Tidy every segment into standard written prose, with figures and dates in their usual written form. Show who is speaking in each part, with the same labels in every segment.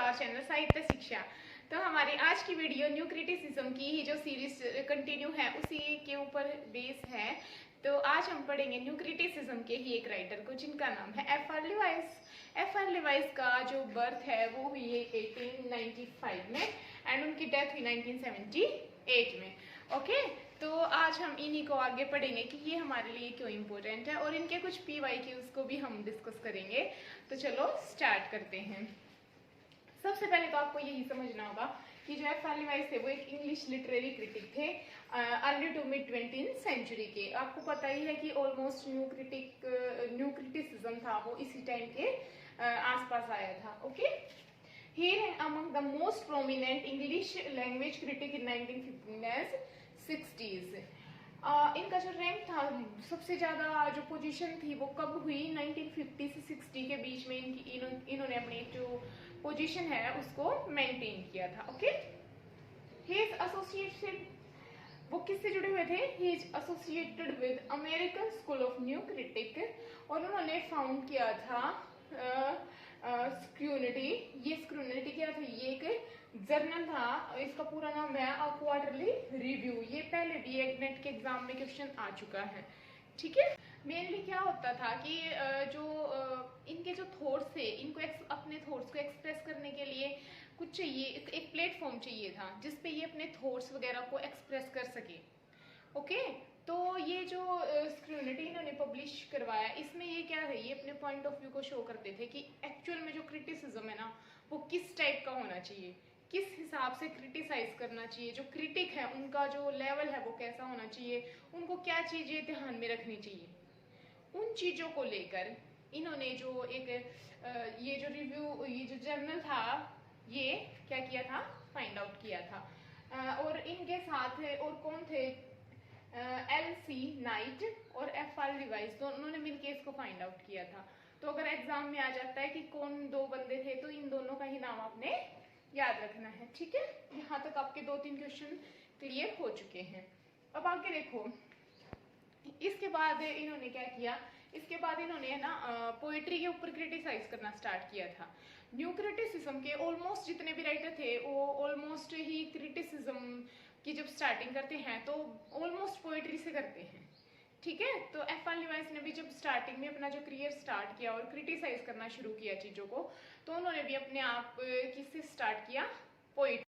Speaker 1: Our channel साहित्य शिक्षा। तो हमारी आज की वीडियो न्यू क्रिटिसिज्म की ही जो सीरीज कंटिन्यू है उसी के ऊपर बेस है। तो आज हम पढ़ेंगे न्यू क्रिटिसिज्म के ही एक राइटर को जिनका नाम है F.R. लिवाइस। F.R. लिवाइस का जो बर्थ है वो हुई है 1895 में एंड उनकी डेथ हुई 1978 में। ओके, तो आज हम इन्हीं को आगे पढ़ेंगे कि ये हमारे लिए क्यों इम्पोर्टेंट है और इनके कुछ PYQs को भी हम डिस्कस करेंगे। तो चलो स्टार्ट करते हैं। सबसे पहले तो आपको यही समझना होगा कि जो F.R. लिवाइस थे वो एक इंग्लिश लिटरेरी क्रिटिक थे early to mid 20th century के। आपको पता ही है कि ऑलमोस्ट न्यू क्रिटिसिज्म था वो इसी टाइम के आसपास आया था। Okay, he among the most prominent English language critic in 1950s 60s। इनका जो रैंक था सबसे ज्यादा जो पोजीशन थी वो कब हुई 1950 से 60 के बीच में इन्होंने अपनी जो पोजीशन है उसको मेंटेन किया था। ओके, he is associated, वो किससे जुड़े हुए थे? He is associated with American school of new critic और उन्होंने फाउंड किया था स्क्रूनिटी। ये स्क्रूनिटी क्या था? ये एक जर्नल था, इसका पूरा नाम है अ क्वार्टरली रिव्यू। ये पहले भी एक नेट के एग्जाम में क्वेश्चन आ चुका है। ठीक है, मेनली क्या होता था कि जो इनके जो थॉट्स थे, इनको अपने थॉट्स को एक्सप्रेस करने के लिए कुछ चाहिए, एक प्लेटफॉर्म चाहिए था जिसपे ये अपने थॉट्स वगैरह को एक्सप्रेस कर सके। ओके, तो ये जो स्क्रूनिटी इन्होंने पब्लिश करवाया इसमें ये क्या है, ये अपने पॉइंट ऑफ व्यू को शो करते थे कि एक्चुअल में जो क्रिटिसिज्म है ना वो किस टाइप का होना चाहिए, किस हिसाब से क्रिटिसाइज करना चाहिए, जो क्रिटिक है उनका जो लेवल है वो कैसा होना चाहिए, उनको क्या चीजें ध्यान में रखनी चाहिए। उन चीजों को लेकर इन्होंने जो एक ये जो रिव्यू, ये जो जर्नल था ये क्या किया था, फाइंड आउट किया था। और इनके साथ और कौन थे? L.C. नाइट और F.R. लिवाइस, दोनों ने मिलकर इसको फाइंड आउट किया था। तो अगर एग्जाम में आ जाता है कि कौन दो बंदे थे तो इन दोनों का ही नाम आपने याद रखना है। ठीक है, यहाँ तक आपके 2-3 क्वेश्चन क्लियर हो चुके हैं। अब आगे देखो, इसके बाद इन्होंने क्या किया, इसके बाद इन्होंने ना पोएट्री के ऊपर क्रिटिसाइज करना स्टार्ट किया था। न्यू क्रिटिसिज्म के ऑलमोस्ट जितने भी राइटर थे वो ऑलमोस्ट ही क्रिटिसिज्म की जब स्टार्टिंग करते हैं तो ऑलमोस्ट पोएट्री से करते हैं। ठीक है, तो F.R. लिवाइस ने भी जब स्टार्टिंग में अपना जो करियर स्टार्ट किया और क्रिटिसाइज करना शुरू किया चीजों को, तो उन्होंने भी अपने आप किससे स्टार्ट किया? पोएट्री।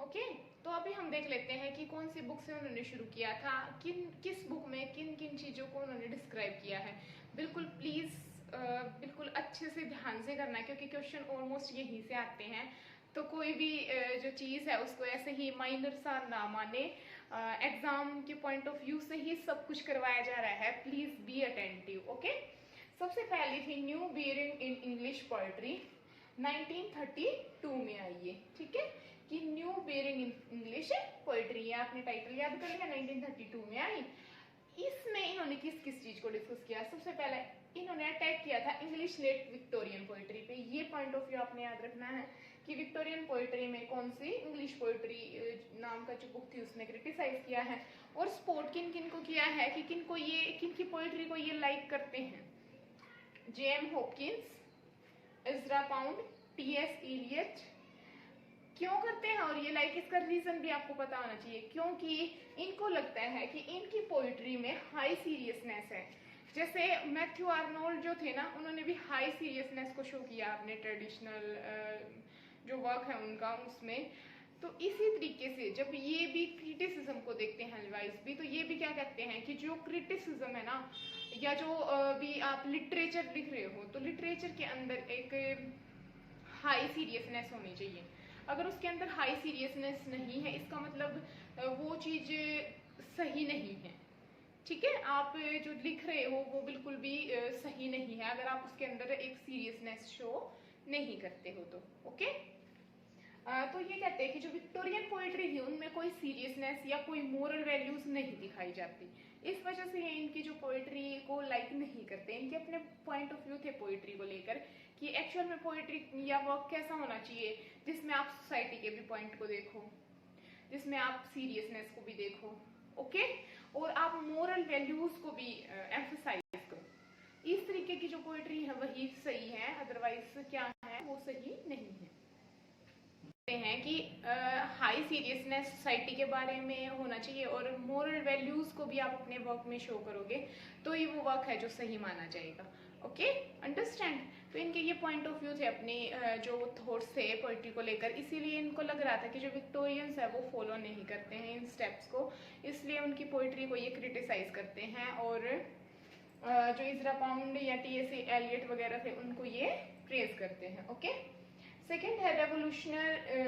Speaker 1: ओके, तो अभी हम देख लेते हैं कि कौन सी बुक से उन्होंने शुरू किया था, किस बुक में किन किन चीजों को उन्होंने डिस्क्राइब किया है। बिल्कुल प्लीज बिल्कुल अच्छे से ध्यान से करना है क्योंकि क्वेश्चन ऑलमोस्ट यहीं से आते हैं। तो कोई भी जो चीज़ है उसको ऐसे ही माइनर सा ना माने, एग्जाम के पॉइंट ऑफ व्यू से ही सब कुछ करवाया जा रहा है। Please be attentive. ओके, सबसे पहली थी new bearing in English poetry, 1932 में आई है। ठीक है, कि new bearing in English poetry, आपने टाइटल याद कर लिया, 1932 में आई। इसमें इन्होंने किस किस चीज को डिस्कस किया? सबसे पहले इन्होंने अटैक किया था इंग्लिश लेट विक्टोरियन पोएट्री पे। ये पॉइंट ऑफ व्यू आपने याद रखना है कि विक्टोरियन पोएट्री में कौन सी इंग्लिश पोएट्री नाम का जो बुक थी उसने क्रिटिसाइज किया है और सपोर्ट किन किन को किया है कि किन की पोएट्री को ये लाइक करते हैं। J.M. Hopkins, Ezra Pound, T.S. Eliot. क्यों करते हैं और ये लाइक, इसका रीजन भी आपको पता होना चाहिए, क्योंकि इनको लगता है कि इनकी पोएट्री में हाई सीरियसनेस है। जैसे मैथ्यू आर्नोल्ड जो थे ना, उन्होंने भी हाई सीरियसनेस को शो किया अपने ट्रेडिशनल जो वर्क है उनका उसमें। तो इसी तरीके से जब ये भी क्रिटिसिज्म को देखते हैं लिवाइस भी, तो ये भी क्या कहते हैं कि जो क्रिटिसिज्म है ना, या जो भी आप लिटरेचर लिख रहे हो तो लिटरेचर के अंदर एक हाई सीरियसनेस होनी चाहिए। अगर उसके अंदर हाई सीरियसनेस नहीं है इसका मतलब वो चीज सही नहीं है। ठीक है, आप जो लिख रहे हो वो बिल्कुल भी सही नहीं है अगर आप उसके अंदर एक सीरियसनेस शो नहीं करते हो तो। ओके, तो ये कहते हैं कि जो विक्टोरियन पोएट्री थी उनमें कोई सीरियसनेस या कोई मोरल वैल्यूज नहीं दिखाई जाती। इस वजह से ये इनकी जो पोएट्री को लाइक नहीं करते। इनके अपने पॉइंट ऑफ व्यू थे पोएट्री को लेकर कि एक्चुअल में पोएट्री या वर्क कैसा होना चाहिए जिसमें आप सोसाइटी के भी पॉइंट को देखो, जिसमें आप सीरियसनेस को भी देखो। ओके, और आप मोरल वैल्यूज को भी एम्फसाइज करो। इस तरीके की जो पोएट्री है वही सही है, अदरवाइज क्या है वो सही नहीं है। हैं कि हाई सीरियसनेस सोसाइटी के बारे में होना चाहिए और मोरल वैल्यूज़ को भी आप अपने वर्क में शो करोगे तो ये वो वर्क है जो सही माना जाएगा। Okay, understand. तो इनके ये पॉइंट ऑफ व्यू थे अपने जो थॉट्स थे पोइट्री को लेकर, इसीलिए इनको लग रहा था कि जो विक्टोरियंस है वो फॉलो नहीं करते हैं इन स्टेप्स को, इसलिए उनकी पोइट्री को ये क्रिटिसाइज करते हैं और जो इजरा पाउंड या टी.एस. एलियट वगैरह थे उनको ये प्रेज करते हैं। ओके, सेकेंड है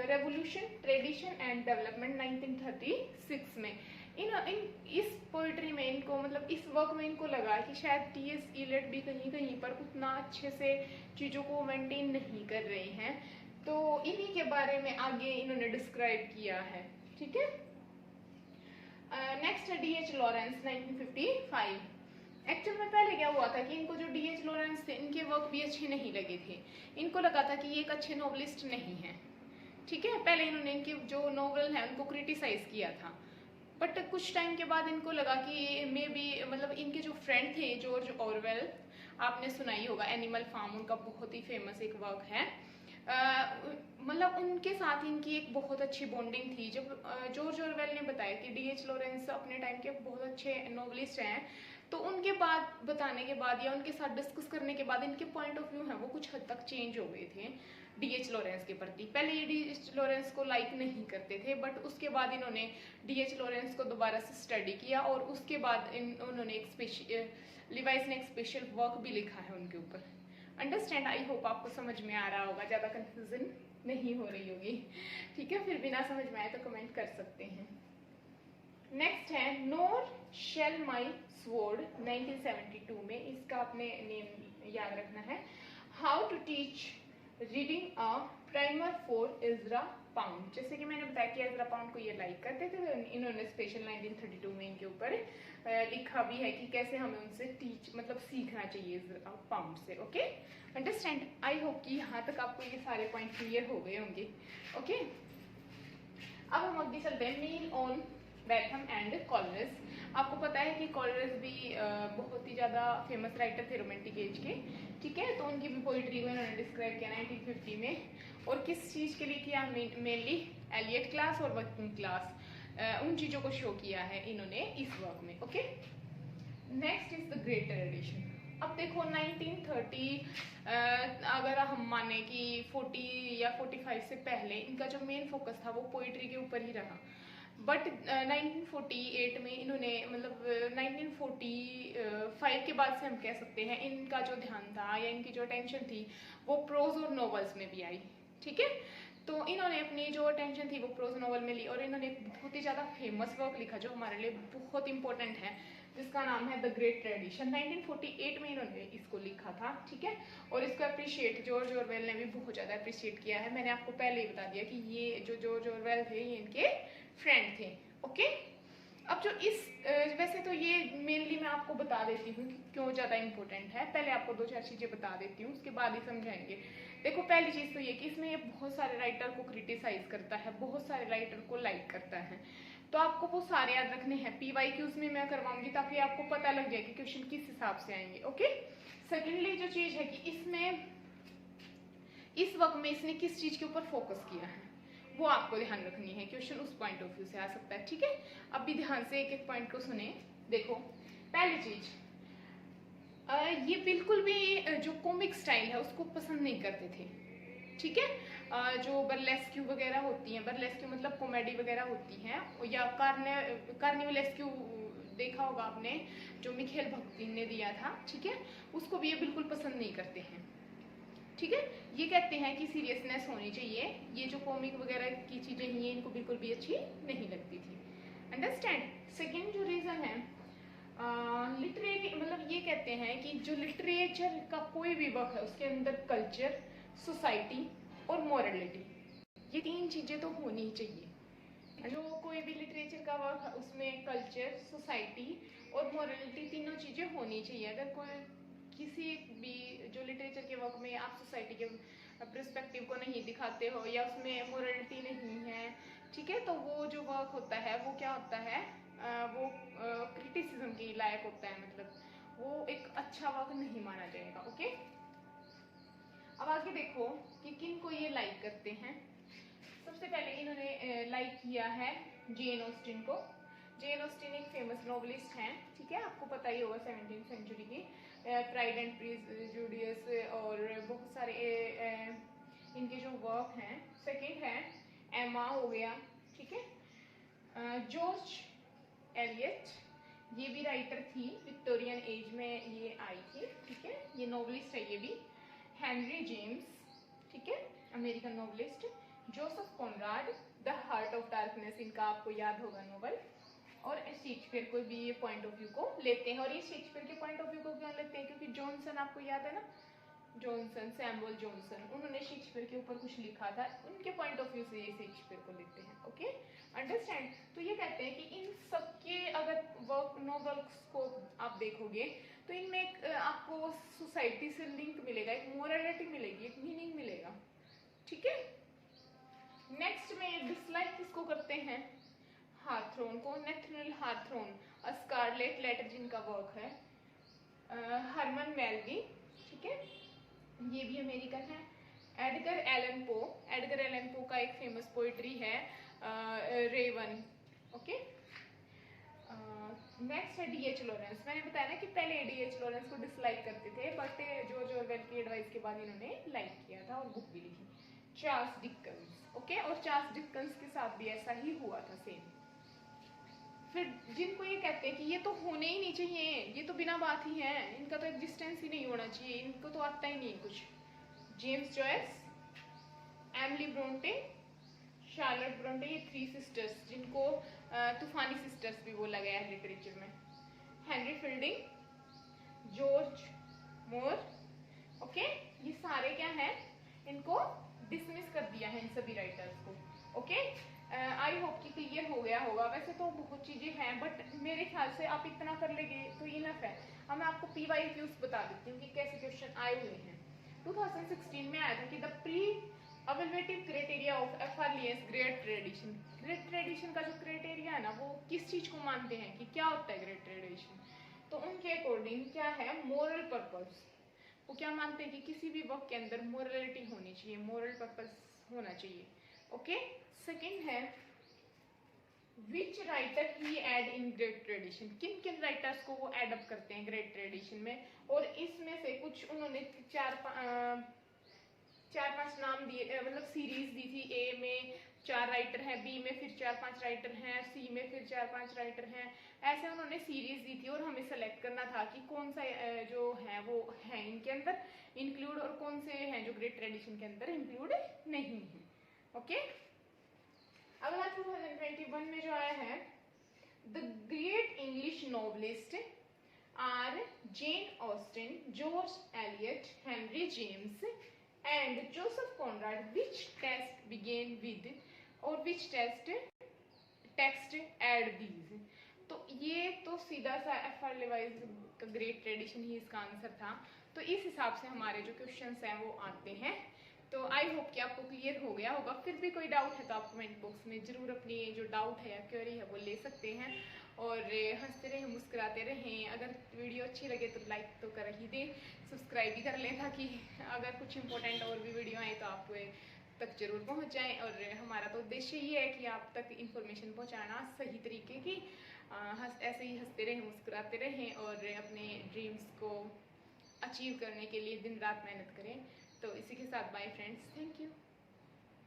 Speaker 1: रेवोल्यूशन ट्रेडिशन एंड डेवलपमेंट 1936 में। इस पोइट्री में इनको मतलब इस वर्क में इनको लगा कि शायद टी.एस. एलियट भी कहीं कहीं पर उतना अच्छे से चीज़ों को मेंटेन नहीं कर रही हैं, तो इन्हीं के बारे में आगे इन्होंने डिस्क्राइब किया है। ठीक है, नेक्स्ट है डी.एच. लॉरेंस 1955। एक्चुअल में पहले क्या हुआ था कि इनको जो डी.एच. लॉरेंस थे इनके वर्क भी अच्छे नहीं लगे थे, इनको लगा था कि ये एक अच्छे नॉवलिस्ट नहीं है। ठीक है, पहले इन्होंने इनके जो नॉवल है उनको क्रिटिसाइज किया था, बट कुछ टाइम के बाद इनको लगा कि मे बी मतलब इनके जो फ्रेंड थे जॉर्ज ऑरवेल, आपने सुनाई होगा एनिमल फार्म, उनका बहुत ही फेमस एक वर्क है, मतलब उनके साथ इनकी एक बहुत अच्छी बॉन्डिंग थी। जब जॉर्ज ऑरवेल ने बताया कि डी.एच. लॉरेंस अपने टाइम के बहुत अच्छे नॉवलिस्ट हैं, तो उनके बाद बताने के बाद या उनके साथ डिस्कस करने के बाद इनके पॉइंट ऑफ व्यू है वो कुछ हद तक चेंज हो गए थे डी.एच. लॉरेंस के प्रति। पहले ये डी.एच. लॉरेंस को लाइक नहीं करते थे, बट उसके बाद इन्होंने डी.एच. लॉरेंस को दोबारा से स्टडी किया और उसके बाद उन्होंने लिवाइस ने एक स्पेशल वर्क भी लिखा है उनके ऊपर। अंडरस्टैंड, आई होप आपको समझ में आ रहा होगा, ज़्यादा कंफ्यूजन नहीं हो रही होगी। ठीक है, फिर भी ना समझ में आए तो कमेंट कर सकते हैं। नेक्स्ट है नोर शेल माई स्वॉर्ड 1972 में, इसका आपने नेम याद रखना है। How to teach reading a primer for Ezra Pound. जैसे कि मैंने बताया कि इजरा पाउंड को ये लाइक करते थे, तो इन्होंने स्पेशल 1932 में इनके ऊपर लिखा भी है कि कैसे हमें उनसे मतलब सीखना चाहिए इजरा पाउंड से। Okay, understand. आई होप कि यहाँ तक आपको ये सारे पॉइंट क्लियर हो गए होंगे। ओके, अब हम आगे चलते हैं mean on Bentham and Coleridge. आपको पता है कि कॉलरेज भी बहुत ही ज़्यादा फेमस राइटर थे रोमांटिक एज के। ठीक है, तो उनकी भी पोइट्री को इन्होंने डिस्क्राइब किया 1950 में, और किस चीज़ के लिए किया, मेनली एलियट क्लास और वर्किंग क्लास, उन चीज़ों को शो किया है इन्होंने इस वर्क में। Okay, next is the great tradition. अब देखो 1930 अगर हम माने कि 40 या 45 से पहले इनका जो मेन फोकस था वो पोइट्री के ऊपर ही रहा, बट 1948 में इन्होंने मतलब 1945 के बाद से हम कह सकते हैं इनका जो ध्यान था या इनकी जो अटेंशन थी वो प्रोज और नॉवेल्स में भी आई। ठीक है, तो इन्होंने अपनी जो अटेंशन थी वो प्रोज नॉवल में ली और इन्होंने एक बहुत ही ज़्यादा फेमस वर्क लिखा जो हमारे लिए बहुत इंपॉर्टेंट है, जिसका नाम है द ग्रेट ट्रेडिशन। 1948 में इन्होंने इसको लिखा था। ठीक है, और इसको अप्रिशिएट जॉर्ज ऑरवेल ने भी बहुत ज़्यादा अप्रिशिएट किया है। मैंने आपको पहले ही बता दिया कि ये जो जॉर्ज ऑरवेल थे ये इनके फ्रेंड थे। ओके, अब जो इस वैसे तो ये मेनली मैं आपको बता देती हूँ कि क्यों ज़्यादा इंपॉर्टेंट है, पहले आपको दो चार चीज़ें बता देती हूँ, उसके बाद ही समझाएंगे। देखो, पहली चीज़ तो ये कि इसमें ये बहुत सारे राइटर को क्रिटिसाइज करता है, बहुत सारे राइटर को लाइक करता है, तो आपको वो सारे याद रखने हैं। PYQs में मैं करवाऊंगी ताकि आपको पता लग जाए कि क्वेश्चन किस हिसाब से आएंगे। ओके, सेकेंडली जो चीज़ है कि इसमें इस वक्त में इसने किस चीज़ के ऊपर फोकस किया है वो आपको ध्यान रखनी है, क्वेश्चन उस पॉइंट ऑफ व्यू से आ सकता है। ठीक है, अब भी ध्यान से एक एक पॉइंट को सुने। देखो, पहली चीज, ये बिल्कुल भी जो कॉमिक स्टाइल है उसको पसंद नहीं करते थे। ठीक है, जो बर्लेस्क्यू वगैरह होती हैं, बर्लेस्क्यू मतलब कॉमेडी वगैरह होती हैं, या कार्निवलेस्क्यू देखा होगा आपने जो मिखेल भक्ति ने दिया था। ठीक है, उसको भी ये बिल्कुल पसंद नहीं करते हैं। ठीक है, ये कहते हैं कि सीरियसनेस होनी चाहिए, ये जो कॉमिक वगैरह की चीज़ें हैं इनको बिल्कुल भी अच्छी नहीं लगती थी। अंडरस्टैंड। सेकेंड जो रीज़न है लिटरेरी, मतलब ये कहते हैं कि जो लिटरेचर का कोई भी वर्क है उसके अंदर कल्चर, सोसाइटी और मॉरलिटी, ये तीन चीज़ें तो होनी ही चाहिए। जो कोई भी लिटरेचर का वर्क है उसमें कल्चर, सोसाइटी और मॉरलिटी तीनों चीज़ें होनी चाहिए। अगर कोई किसी भी जो लिटरेचर के वर्क में आप सोसाइटी के पर्सपेक्टिव को नहीं दिखाते हो या उसमें मोरलिटी नहीं है, ठीक है, तो वो जो वर्क होता है वो क्या होता है, वो क्रिटिसिज्म के लायक होता है, मतलब वो एक अच्छा वर्क नहीं माना जाएगा। ओके, अब आगे देखो कि किन को ये लाइक करते हैं। सबसे पहले इन्होंने लाइक किया है जेन ऑस्टिन को। जेन ऑस्टिन एक फेमस नॉवलिस्ट हैं, ठीक है, आपको पता ही होगा, 17वीं सेंचुरी की, प्राइड एंड प्रेजुडिस और बहुत सारे इनके जो वर्क हैं। सेकंड है एमा हो गया, ठीक है। जॉर्ज एलियट, ये भी राइटर थी, विक्टोरियन एज में ये आई थी, ठीक है, ये नॉवलिस्ट है ये भी। हेनरी जेम्स, ठीक है, American novelist. Joseph Conrad, the heart of darkness, इनका आपको याद होगा नोवेल। और शेक्सपियर को भी ये पॉइंट ऑफ व्यू को लेते हैं। और ये शेक्सपियर के पॉइंट ऑफ व्यू को क्यों लेते हैं, क्योंकि जॉनसन आपको याद है ना, जॉनसन, सैमुअल जॉनसन, उन्होंने शेक्सपियर के ऊपर कुछ लिखा था, उनके पॉइंट ऑफ व्यू से ये शेक्सपियर को लेते हैं। Okay, understand. तो ये कहते हैं कि इन सबके अगर वर्क नॉवेल्स को आप देखोगे तो इनमें एक आपको सोसाइटी से लिंक मिलेगा, एक मोरालिटी मिलेगी, एक मीनिंग मिलेगा, ठीक है। नेक्स्ट में डिसलाइक किसको करते हैं, हार्थोन को, नेथनल हार्थोन, स्कारलेट लेटर जिनका वर्क है। हरमन मेलवी, ठीक है, ये भी अमेरिकन है। Edgar Allan Poe, Edgar Allan Poe का एक फेमस पोइट्री है रेवन, ओके। नेक्स्ट है डीएच लॉरेंस। मैंने बताया ना कि पहले डीएच लॉरेंस को डिसलाइक करते थे, बट जॉर्ज ऑरवेल की एडवाइस के बाद इन्होंने लाइक किया था और बुक भी लिखी। चार्ल्स डिकन्स, ओके, और चार्ल्स डिकन्स के साथ भी ऐसा ही हुआ था, सेम। फिर जिनको ये कहते हैं कि ये तो होने ही नहीं चाहिए, ये तो बिना बात ही है, इनका तो एग्जिस्टेंस ही नहीं होना चाहिए, इनको तो आता ही नहीं कुछ। James Joyce, Emily Bronte, Charlotte Bronte, ये 3 सिस्टर्स जिनको तूफानी सिस्टर्स भी बोला गया है लिटरेचर में। हेनरी फील्डिंग, जॉर्ज मोर, ओके, ये सारे क्या हैं, इनको डिसमिस कर दिया है इन सभी राइटर्स को, ओके। आई होप कि क्लियर हो गया होगा। वैसे तो बहुत चीजें हैं, बट मेरे ख्याल से आप इतना कर लेंगे तो इनफ है। अब मैं आपको PYQs बता देती हूँ कि कैसे क्वेश्चन आए हुए हैं। 2016 में आया था कि the pre evaluative criteria of F R Leavis great tradition. Great tradition का जो क्राइटेरिया है ना, वो किस चीज को मानते हैं कि क्या होता है ग्रेट ट्रेडिशन, तो उनके अकॉर्डिंग क्या है, मोरल पर्पस। वो क्या मानते हैं कि किसी भी वर्क के अंदर मोरलिटी होनी चाहिए, मोरल पर्पस होना चाहिए, ओके। सेकंड है which writer he add in great tradition, किन किन राइटर्स को वो एड अप करते हैं ग्रेट ट्रेडिशन में। और इसमें से कुछ उन्होंने 4-5 नाम दिए, मतलब सीरीज दी थी। ए में 4 राइटर हैं, बी में फिर 4-5 राइटर हैं, सी में फिर 4-5 राइटर हैं, ऐसे उन्होंने सीरीज दी थी। और हमें सेलेक्ट करना था कि कौन सा जो है वो है इनके अंदर इंक्लूड और कौन से हैं जो ग्रेट ट्रेडिशन के अंदर इंक्लूड नहीं है, ओके। अगला 2021 में जो आया है, the great English novelist are Jane Austen, George Eliot, Henry James and Joseph Conrad, which text begin with और विच टेक्स्ट एड दीज। तो ये तो सीधा सा एफआर लेवाइज का ग्रेट ट्रेडिशन ही इसका आंसर था। तो इस हिसाब से हमारे जो क्वेश्चंस हैं वो आते हैं। तो आई होप कि आपको क्लियर हो गया होगा। फिर भी कोई डाउट है तो आप कमेंट बॉक्स में जरूर अपनी जो डाउट है या क्वेरी है वो ले सकते हैं। और हंसते रहें, मुस्कुराते रहें। अगर वीडियो अच्छी लगे तो लाइक तो कर ही दें, सब्सक्राइब भी कर लें, ताकि अगर कुछ इंपॉर्टेंट और भी वीडियो आए तो आप तक जरूर पहुंच जाएं। और हमारा तो उद्देश्य ये है कि आप तक इंफॉर्मेशन पहुंचाना सही तरीके की। ऐसे ही हंसते रहें, मुस्कुराते रहें और अपने ड्रीम्स को अचीव करने के लिए दिन रात मेहनत करें। तो इसी के साथ बाय फ्रेंड्स, थैंक यू।